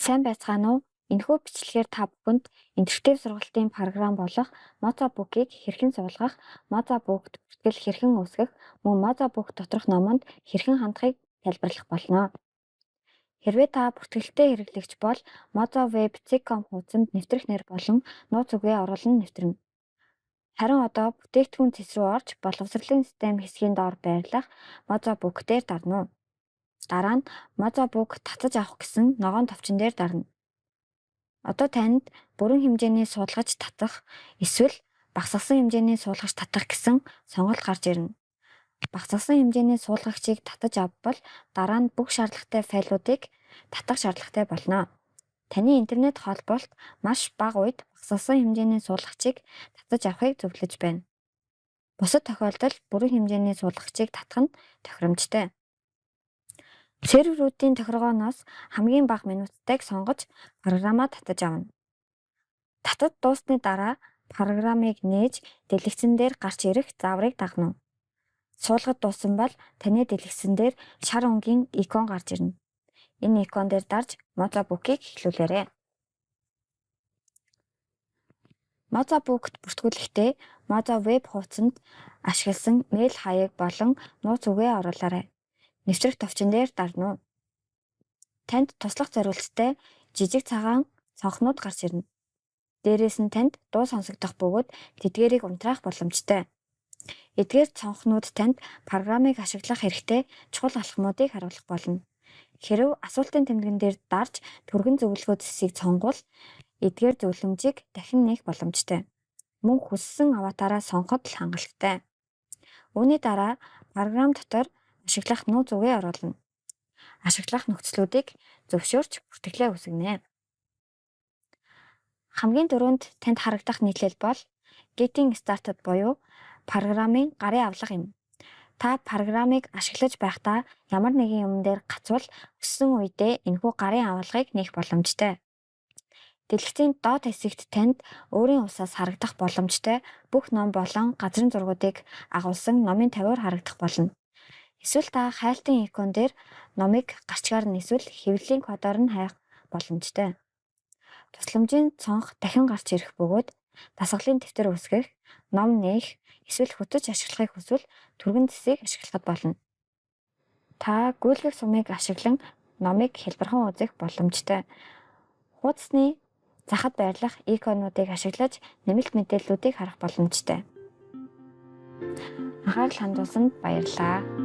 Сайн байцгаана уу? Энэхүү бичлэгээр та бүхэнд интерактив сургалтын програм болох Mozabook-ыг хэрхэн суулгах, Mozabook-т бүртгэл хэрхэн үүсгэх, мөн Mozabook доторх номонд хэрхэн хандахыг тайлбарлах болно. Хэрвээ та бүртгэлтэй хэрэглэгч бол mozaweb.com хуудсанд нэвтрэх нэр болон нууц үгээ оруулан нэвтрэнэ. Харин одоо бүтээгдэхүүн цэс рүү орж боловсролын систем хэсгийн доор байрлах Mozabook дээр дарна. Дараа нь Mozabook татаж авах гэсэн ногоон товчон дээр дарна. Одоо танд бүрэн хэмжээний суулгаж татах эсвэл багасгасан хэмжээний суулгаж татах гэсэн сонголт гарч ирнэ. Багасгасан хэмжээний суулгагчийг татаж авбал дараа нь бүх шаардлагатай файлуудыг татах шаардлагатай болно. Таны интернет холбоолт маш бага үед багасгасан хэмжээний суулгагчийг татаж авахыг зөвлөж байна. Бусад тохиолдолд бүрэн хэмжээний суулгагчийг татах нь тохиромжтой. Серверүүдийн тохиргооноос хамгийн бага минутыг сонгож програмаа татаж авна. Татаж дуусны дараа програмыг нээж дэлгэцэн дээр гарч ирэх зааврыг дагна. Суулгад дууссан бол таны дэлгэцэн дээр шар өнгийн икон гарч ирнэ. Энэ икон дээр дарж Mozabook-ыг эхлүүлээрэй. Mozabook-т бүртгүүлэхдээ Mozaweb хуудсанд ашигласан мэйл хаяг болон нууц үгээ оруулаарай. Нэвтрэх товчон дээр дарна. Танд туслах зориулттай жижиг цагаан цонхнууд гарч ирнэ. Дээрээс нь танд дуу сонсогдох бөгөөд тэдгээрийг унтраах боломжтой. Эдгээр цонхнууд танд програмыг ашиглах хэрэгтэй чухал алхмуудыг харуулах болно. Хэрэв асуултын тэмдэгэн дээр дарж түргэн зөвлөгөө зэсийг сонгвол эдгээр зөвлөмжийг дахин нээх боломжтой. Мөн хүссэн аватараа сонгоход л хангалттай. Үүний дараа програм дотор ашиглах нууц үгээ оруулна. Ашиглах нөхцлүүдийг зөвшөөрч бүртгэлээ үүсгэнэ. Хамгийн түрүүнд танд харагдах нийтлэл бол Getting Started буюу програмын гарын авлага юм. Та програмыг ашиглаж байхдаа ямар нэгэн юм дээр гацвал өссөн үедээ энэхүү гарын авалгыг нээх боломжтой. Дэлгэцийн доод хэсэгт танд өөрийн усаас харагдах боломжтой бүх ном болон газрын зургуудыг агуулсан номын тавиур харагдах болно. Эсвэл та хайлтын икон дээр номыг гарчгаар нь эсвэл хэвлэлийн кодоор нь хайх боломжтой. Тусламжийн цонх дахин гарч ирэх бөгөөд дасгалын дэвтэр үүсгэх, ном нээх, эсвэл хөтөж ашиглахыг хүсвэл түргэн зэсийг ашиглахад болно. Та гүйлгэх сумыг ашиглан номыг хялбархан үзэх боломжтой. Хуудасны захад байрлах иконуудыг ашиглаж нэмэлт мэдээллүүдийг харах боломжтой. Анхаарал хандуулсанд баярлалаа.